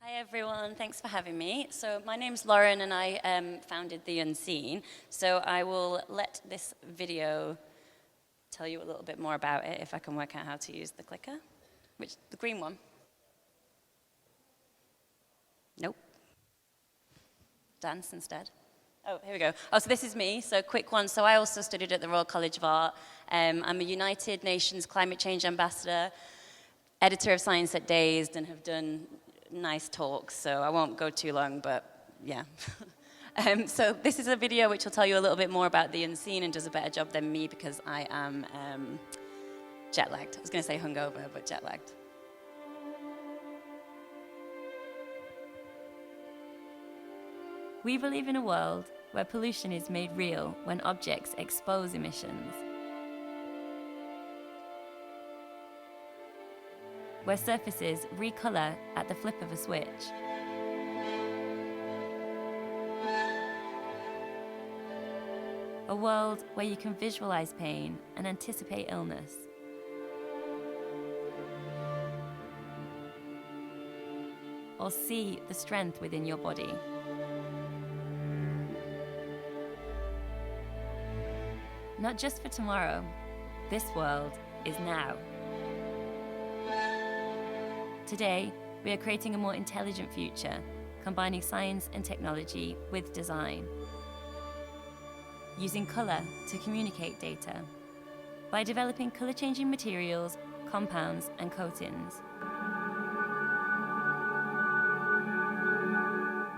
Hi everyone, thanks for having me. So my name's Lauren and I founded THEUNSEEN. So I will let this video tell you a little bit more about it if I can work out how to use the clicker. The green one? Nope. Dance instead. Oh, here we go. Oh, so this is me, so quick one. So I also studied at the Royal College of Art. I'm a United Nations Climate Change Ambassador, editor of Science at Dazed, and have done nice talks, so I won't go too long, but yeah. So this is a video which will tell you a little bit more about THEUNSEEN and does a better job than me because I am jet lagged. I was going to say hungover, but jet lagged. We believe in a world where pollution is made real when objects expose emissions. Where surfaces recolor at the flip of a switch. A world where you can visualize pain and anticipate illness. Or see the strength within your body. Not just for tomorrow, this world is now. Today, we are creating a more intelligent future, combining science and technology with design. Using color to communicate data. By developing color-changing materials, compounds, and coatings.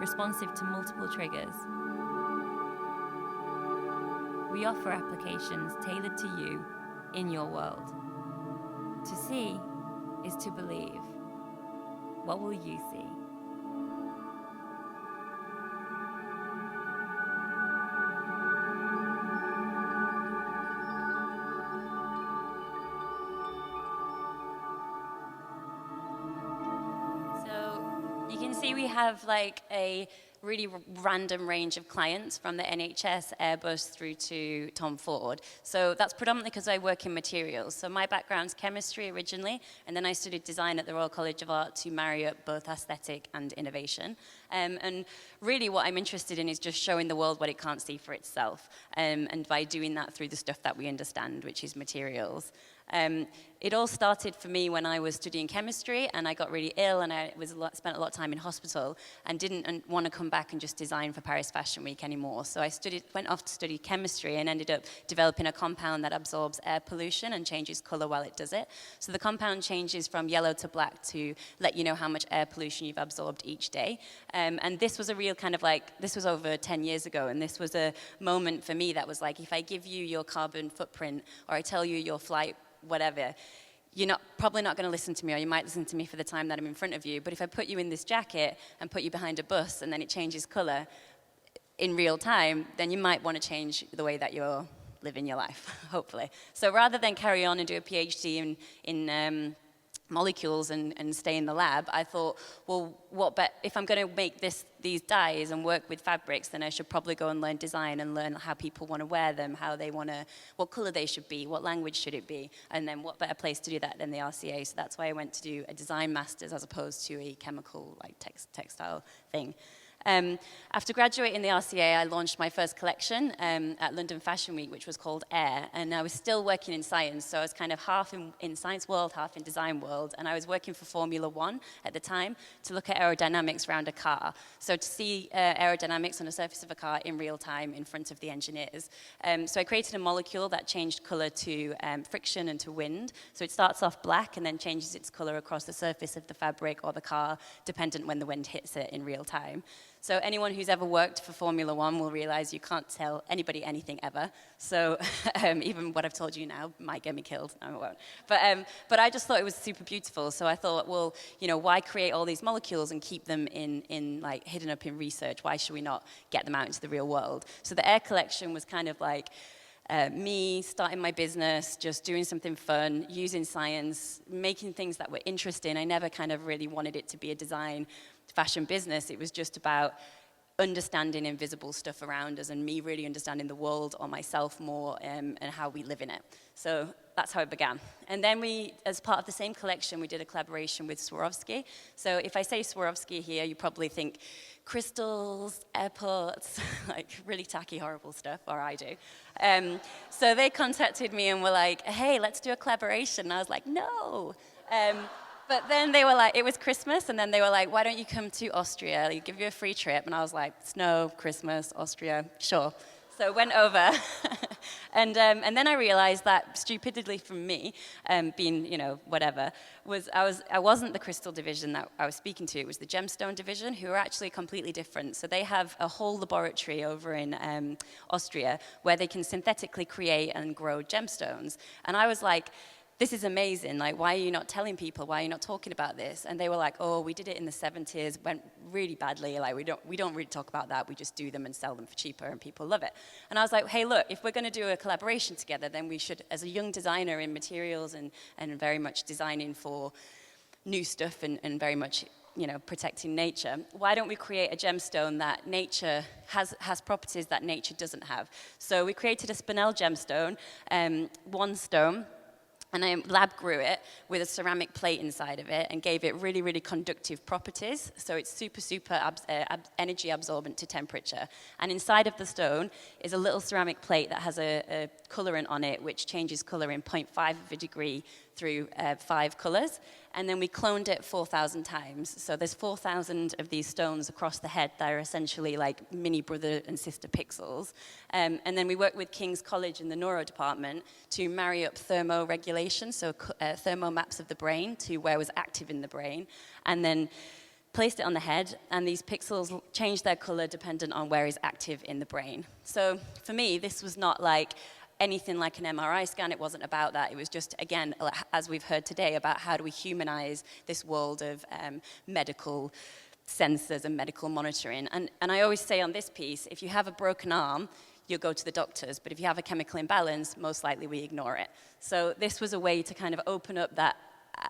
Responsive to multiple triggers. We offer applications tailored to you in your world. To see is to believe. What will you see? So you can see we have like a really random range of clients from the NHS, Airbus through to Tom Ford. So that's predominantly because I work in materials. So my background's chemistry originally, and then I studied design at the Royal College of Art to marry up both aesthetic and innovation. And really what I'm interested in is just showing the world what it can't see for itself. And by doing that through the stuff that we understand, which is materials. It all started for me when I was studying chemistry and I got really ill and I spent a lot of time in hospital and didn't want to come back and just design for Paris Fashion Week anymore. So I went off to study chemistry and ended up developing a compound that absorbs air pollution and changes color while it does it. So the compound changes from yellow to black to let you know how much air pollution you've absorbed each day. And this was a real kind of like, this was over 10 years ago, and this was a moment for me that was like, if I give you your carbon footprint or I tell you your flight whatever, you're probably not going to listen to me, or you might listen to me for the time that I'm in front of you. But if I put you in this jacket and put you behind a bus and then it changes color in real time, then you might want to change the way that you're living your life, hopefully. So rather than carry on and do a PhD in molecules and stay in the lab, I thought, well, if I'm going to make these dyes and work with fabrics, then I should probably go and learn design and learn how people want to wear them, what color they should be, what language should it be, and then what better place to do that than the RCA. So that's why I went to do a design master's as opposed to a chemical, like textile thing. After graduating the RCA, I launched my first collection at London Fashion Week, which was called Air, and I was still working in science, so I was kind of half in science world, half in design world, and I was working for Formula One at the time to look at aerodynamics around a car, so to see aerodynamics on the surface of a car in real time in front of the engineers. So I created a molecule that changed color to friction and to wind, so it starts off black and then changes its color across the surface of the fabric or the car, dependent when the wind hits it in real time. So anyone who's ever worked for Formula One will realize you can't tell anybody anything ever. So even what I've told you now might get me killed. No, it won't. But I just thought it was super beautiful. So I thought, well, why create all these molecules and keep them in like hidden up in research? Why should we not get them out into the real world? So the Air collection was kind of like me starting my business, just doing something fun, using science, making things that were interesting. I never kind of really wanted it to be a design fashion business. It was just about understanding invisible stuff around us and me really understanding the world or myself more and how we live in it. So that's how it began. And then we, as part of the same collection, we did a collaboration with Swarovski. So if I say Swarovski here, you probably think crystals, airports, like really tacky, horrible stuff, or I do. So they contacted me and were like, hey, let's do a collaboration. And I was like, no. But then they were like, it was Christmas, and then they were like, why don't you come to Austria? They'll give you a free trip. And I was like, snow, Christmas, Austria, sure. So I went over, and then I realized that stupidly from me, being, you know, whatever, I wasn't the crystal division that I was speaking to. It was the gemstone division, who are actually completely different. So they have a whole laboratory over in Austria where they can synthetically create and grow gemstones. And I was like, this is amazing, like, why are you not telling people, why are you not talking about this? And they were like, oh, we did it in the 70s, went really badly, like, we don't really talk about that, we just do them and sell them for cheaper, and people love it. And I was like, hey, look, if we're gonna do a collaboration together, then we should, as a young designer in materials and very much designing for new stuff and very much, you know, protecting nature, why don't we create a gemstone that nature has properties that nature doesn't have? So we created a spinel gemstone, one stone, and I lab grew it with a ceramic plate inside of it and gave it really, really conductive properties. So it's super, super energy absorbent to temperature. And inside of the stone is a little ceramic plate that has a colorant on it, which changes color in 0.5 of a degree through 5 colors. And then we cloned it 4,000 times. So there's 4,000 of these stones across the head that are essentially like mini brother and sister pixels. And then we worked with King's College in the neuro department to marry up thermoregulation, so thermo maps of the brain to where was active in the brain, and then placed it on the head, and these pixels changed their color dependent on where is active in the brain. So for me, this was not like anything like an MRI scan. It wasn't about that. It was just, again, as we've heard today, about how do we humanize this world of medical sensors and medical monitoring. And I always say on this piece, if you have a broken arm, you'll go to the doctors. But if you have a chemical imbalance, most likely we ignore it. So this was a way to kind of open up that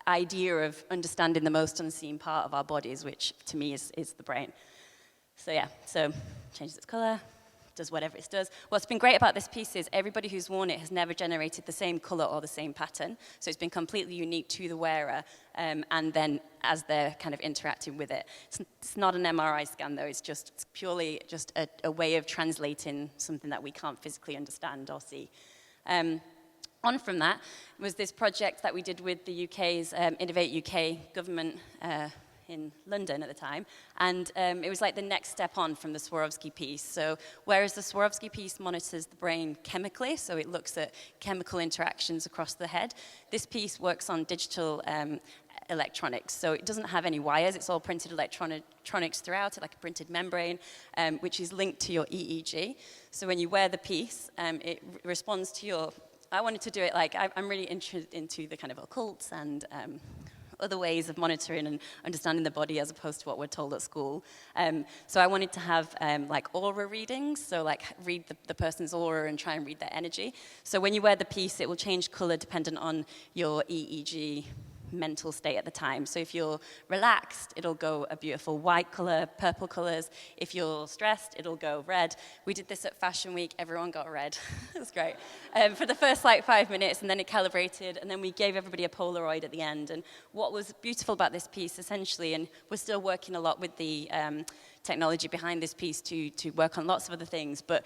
idea of understanding the most unseen part of our bodies, which to me is the brain. So yeah, so changes its color, does whatever it does. What's been great about this piece is everybody who's worn it has never generated the same color or the same pattern. So it's been completely unique to the wearer, and then as they're kind of interacting with it. It's not an MRI scan though, it's purely just a way of translating something that we can't physically understand or see. On from that was this project that we did with the UK's Innovate UK government in London at the time, and it was like the next step on from the Swarovski piece. So whereas the Swarovski piece monitors the brain chemically, so it looks at chemical interactions across the head, this piece works on digital electronics. So it doesn't have any wires, it's all printed electronics throughout it, like a printed membrane, which is linked to your EEG. So when you wear the piece, it responds to your... I wanted to do it like, I'm really interested into the kind of occults and other ways of monitoring and understanding the body as opposed to what we're told at school. So I wanted to have like aura readings, so like read the person's aura and try and read their energy. So when you wear the piece, it will change color dependent on your EEG mental state at the time. So if you're relaxed, it'll go a beautiful white color, purple colors. If you're stressed, it'll go red. We did this at Fashion Week, everyone got red. It was great. For the first like 5 minutes, and then it calibrated, and then we gave everybody a Polaroid at the end. And what was beautiful about this piece, essentially, and we're still working a lot with the technology behind this piece to work on lots of other things, but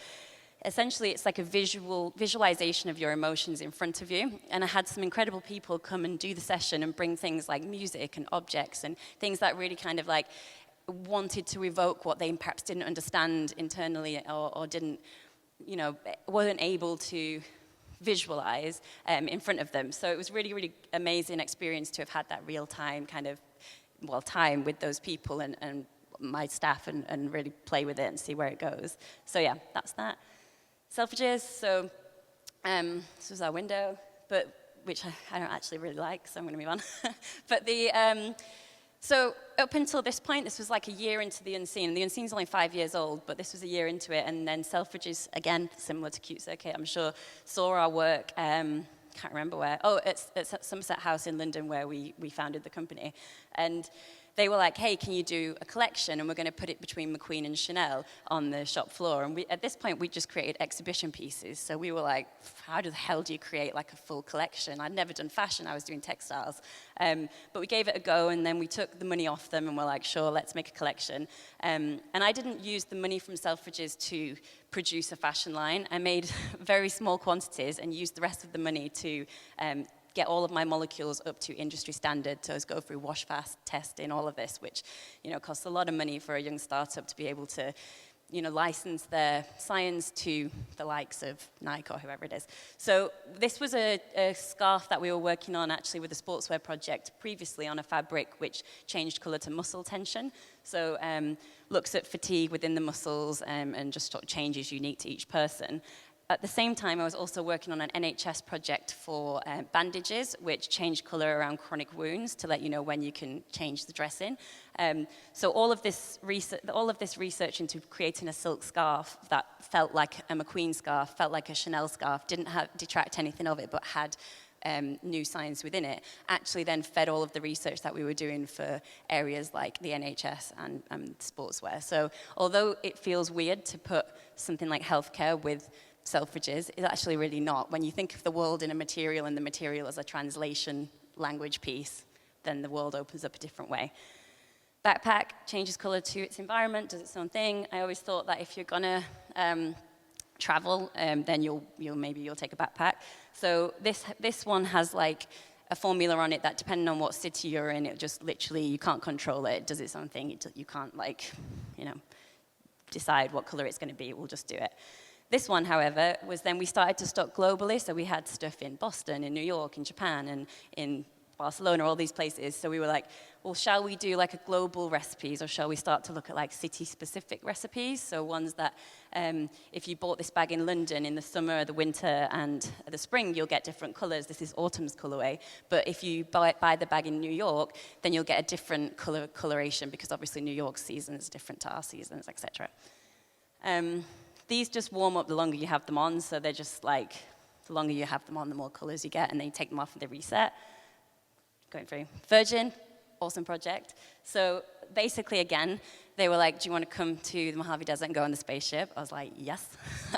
essentially, it's like a visualization of your emotions in front of you. And I had some incredible people come and do the session and bring things like music and objects and things that really kind of like wanted to evoke what they perhaps didn't understand internally or didn't, you know, weren't able to visualize in front of them. So it was really, really amazing experience to have had that real-time kind of, well, time with those people and my staff and really play with it and see where it goes. So yeah, that's that. Selfridges, so this was our window, but which I don't actually really like, so I'm going to move on. But so up until this point, this was like a year into the Unseen. The Unseen's only 5 years old, but this was a year into it, and then Selfridges, again, similar to Cute Circuit, I'm sure, saw our work, can't remember where, it's at Somerset House in London where we founded the company. And they were like, hey, can you do a collection? And we're going to put it between McQueen and Chanel on the shop floor. And at this point, we just created exhibition pieces. So we were like, how the hell do you create like a full collection? I'd never done fashion, I was doing textiles. But we gave it a go, and then we took the money off them and we're like, sure, let's make a collection. And I didn't use the money from Selfridges to produce a fashion line. I made very small quantities and used the rest of the money to get all of my molecules up to industry standard, so go through wash fast testing, all of this, which costs a lot of money for a young startup to be able to license their science to the likes of Nike or whoever it is. So this was a scarf that we were working on actually with a sportswear project previously on a fabric which changed color to muscle tension. So looks at fatigue within the muscles and just sort of changes unique to each person. At the same time, I was also working on an NHS project for bandages, which change color around chronic wounds to let you know when you can change the dressing. So all of this research into creating a silk scarf that felt like a McQueen scarf, felt like a Chanel scarf, didn't detract anything of it, but had new science within it, actually then fed all of the research that we were doing for areas like the NHS and sportswear. So although it feels weird to put something like healthcare with Selfridges, is actually really not. When you think of the world in a material and the material as a translation language piece, then the world opens up a different way. Backpack changes color to its environment, does its own thing. I always thought that if you're gonna travel, then maybe you'll take a backpack. So this one has like a formula on it that depending on what city you're in, it just literally, you can't control it. It does its own thing. You can't decide what color it's gonna be. It will just do it. This one, however, was then we started to stock globally, so we had stuff in Boston, in New York, in Japan, and in Barcelona, all these places. So we were like, well, shall we do like a global recipes, or shall we start to look at like city-specific recipes? So ones that, if you bought this bag in London in the summer, the winter, and the spring, you'll get different colors. This is autumn's colorway. But if you buy the bag in New York, then you'll get a different coloration, because obviously New York's season is different to our seasons, etc. These just warm up the longer you have them on, so they're just like, the longer you have them on, the more colors you get, and then you take them off and they reset. Going through. Virgin, awesome project. So basically, again, they were like, do you want to come to the Mojave Desert and go on the spaceship? I was like, yes,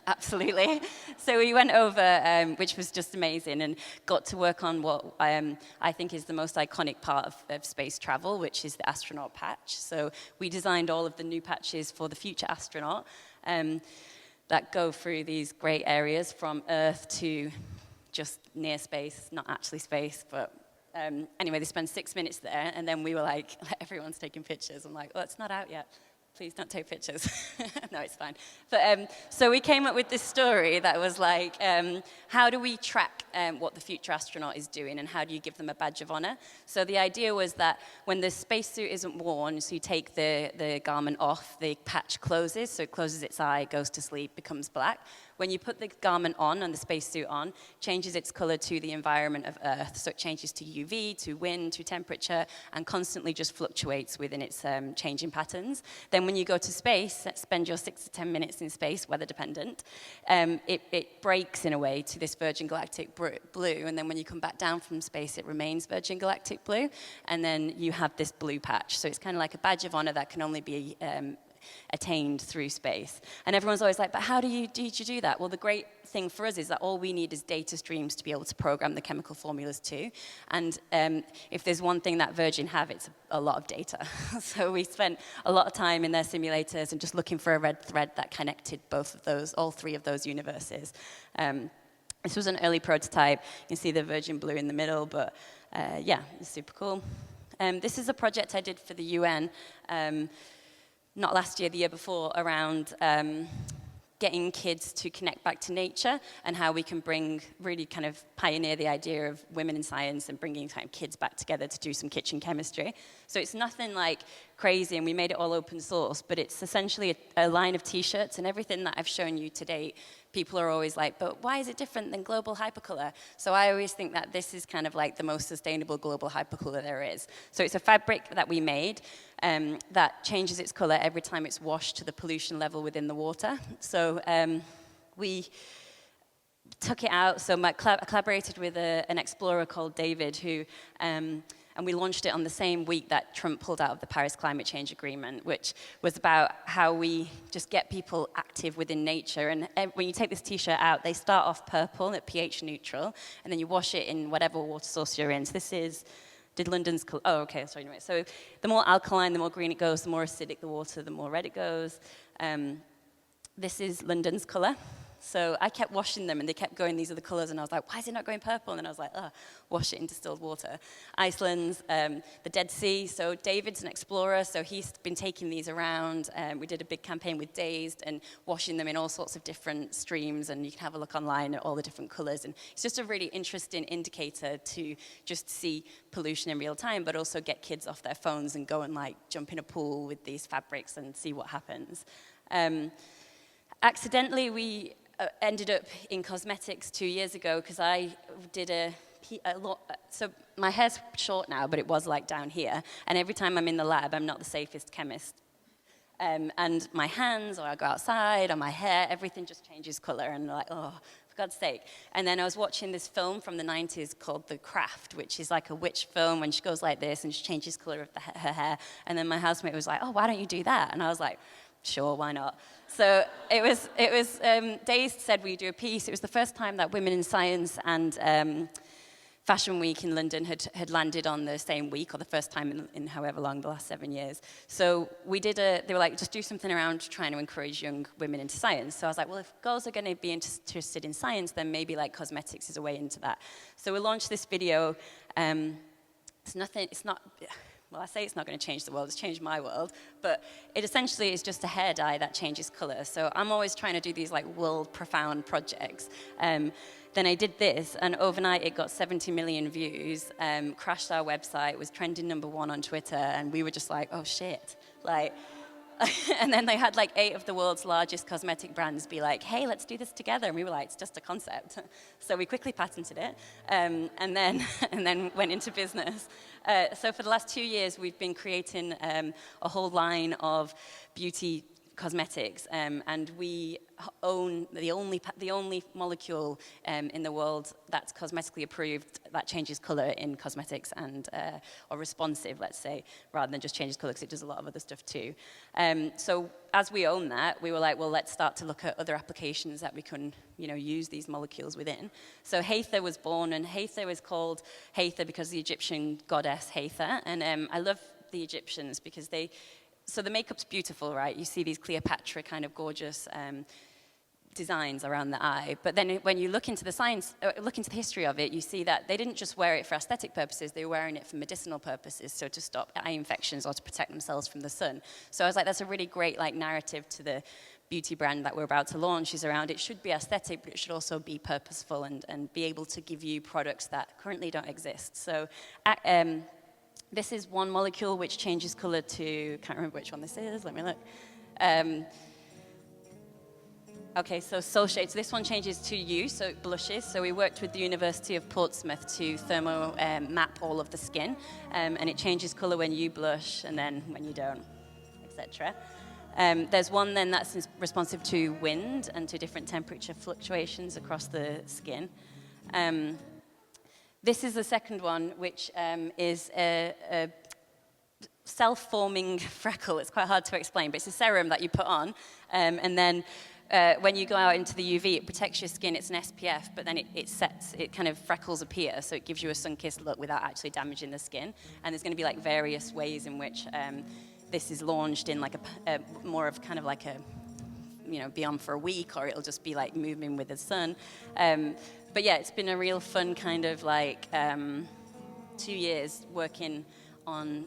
absolutely. So we went over, which was just amazing, and got to work on what I think is the most iconic part of space travel, which is the astronaut patch. So we designed all of the new patches for the future astronaut that go through these great areas from Earth to just near space, not actually space, but anyway, they spend 6 minutes there, and then we were like, everyone's taking pictures. I'm like, oh, it's not out yet. Please don't take pictures. No, it's fine. But so we came up with this story that was like, how do we track what the future astronaut is doing, and how do you give them a badge of honor? So the idea was that when the spacesuit isn't worn, so you take the garment off, the patch closes, so it closes its eye, goes to sleep, becomes black. When you put the garment on and the spacesuit on, changes its color to the environment of Earth. So it changes to UV, to wind, to temperature, and constantly just fluctuates within its changing patterns. Then when you go to space, spend your 6 to 10 minutes in space, weather dependent, it breaks in a way to this Virgin Galactic blue, and then when you come back down from space, it remains Virgin Galactic blue, and then you have this blue patch. So it's kind of like a badge of honor that can only be attained through space. And everyone's always like, but how did you do that? Well, the great thing for us is that all we need is data streams to be able to program the chemical formulas to. And if there's one thing that Virgin have, it's a lot of data. So we spent a lot of time in their simulators and just looking for a red thread that connected all three of those universes. This was an early prototype. You can see the Virgin blue in the middle, but yeah, it's super cool. This is a project I did for the UN, not last year, the year before, around getting kids to connect back to nature and how we can really kind of pioneer the idea of women in science and bringing kind of kids back together to do some kitchen chemistry. So it's nothing like crazy, and we made it all open source, but it's essentially a line of t-shirts, and everything that I've shown you to date, people are always like, but why is it different than global hypercolor? So I always think that this is kind of like the most sustainable global hypercolor there is. So it's a fabric that we made that changes its color every time it's washed to the pollution level within the water. So we took it out. So I collaborated with an explorer called David, who, and and we launched it on the same week that Trump pulled out of the Paris Climate Change Agreement, which was about how we just get people active within nature. And when you take this t-shirt out, they start off purple at pH neutral, and then you wash it in whatever water source you're in. So this is, did London's, oh, okay, sorry, anyway. So the more alkaline, the more green it goes, the more acidic the water, the more red it goes. This is London's color. So I kept washing them, and they kept going, these are the colors, and I was like, why is it not going purple? And then I was like, oh, wash it in distilled water. Iceland's, the Dead Sea. So David's an explorer, so he's been taking these around. We did a big campaign with Dazed and washing them in all sorts of different streams, and you can have a look online at all the different colors. And it's just a really interesting indicator to just see pollution in real time, but also get kids off their phones and go and like jump in a pool with these fabrics and see what happens. Accidentally, we ended up in cosmetics 2 years ago because I did a lot. So my hair's short now, but it was like down here. And every time I'm in the lab, I'm not the safest chemist. And my hands, or I go outside, or my hair, everything just changes color. And like, oh, for God's sake. And then I was watching this film from the 90s called The Craft, which is like a witch film when she goes like this and she changes color of her hair. And then my housemate was like, oh, why don't you do that? And I was like, sure, why not? So it was Dazed said we do a piece. It was the first time that Women in Science and Fashion Week in London had landed on the same week, or the first time in however long, the last 7 years. So they were like, just do something around trying to encourage young women into science. So I was like, well, if girls are going to be interested in science, then maybe like cosmetics is a way into that. So we launched this video. Well, I say it's not going to change the world, it's changed my world, but it essentially is just a hair dye that changes color. So I'm always trying to do these like world profound projects. Then I did this, and overnight it got 70 million views, crashed our website, was trending #1 on Twitter, and we were just like, oh shit, like. And then they had like 8 of the world's largest cosmetic brands be like, hey, let's do this together. And we were like, it's just a concept. So we quickly patented it, and then went into business. So for the last 2 years, we've been creating a whole line of beauty cosmetics, and we own the only molecule in the world that's cosmetically approved that changes color in cosmetics and or responsive, let's say, rather than just changes color, because it does a lot of other stuff too. So as we own that, we were like, well, let's start to look at other applications that we can, use these molecules within. So Hathor was born, and Hathor is called Hathor because of the Egyptian goddess Hathor, and I love the Egyptians because so the makeup's beautiful, right? You see these Cleopatra kind of gorgeous designs around the eye. But then when you look into the history of it, you see that they didn't just wear it for aesthetic purposes, they were wearing it for medicinal purposes, so to stop eye infections or to protect themselves from the sun. So I was like, that's a really great narrative to the beauty brand that we're about to launch, is around it should be aesthetic, but it should also be purposeful and be able to give you products that currently don't exist. So this is one molecule which changes color to, can't remember which one this is, let me look. Okay, so Soul Shade. So this one changes to U, so it blushes. So we worked with the University of Portsmouth to thermo map all of the skin, and it changes color when you blush and then when you don't, etc. There's one then that's responsive to wind and to different temperature fluctuations across the skin. This is the second one, which is a self-forming freckle. It's quite hard to explain, but it's a serum that you put on, and then when you go out into the UV, it protects your skin. It's an SPF, but then it kind of freckles appear, so it gives you a sun-kissed look without actually damaging the skin. And there's going to be like various ways in which this is launched in like a more of kind of like a, be on for a week, or it'll just be like moving with the sun. But yeah, it's been a real fun kind of like 2 years working on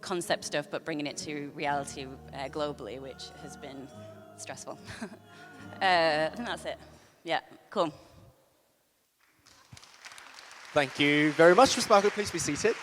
concept stuff, but bringing it to reality globally, which has been stressful. I think that's it. Yeah, cool. Thank you very much, Ms. Bowker. Please be seated.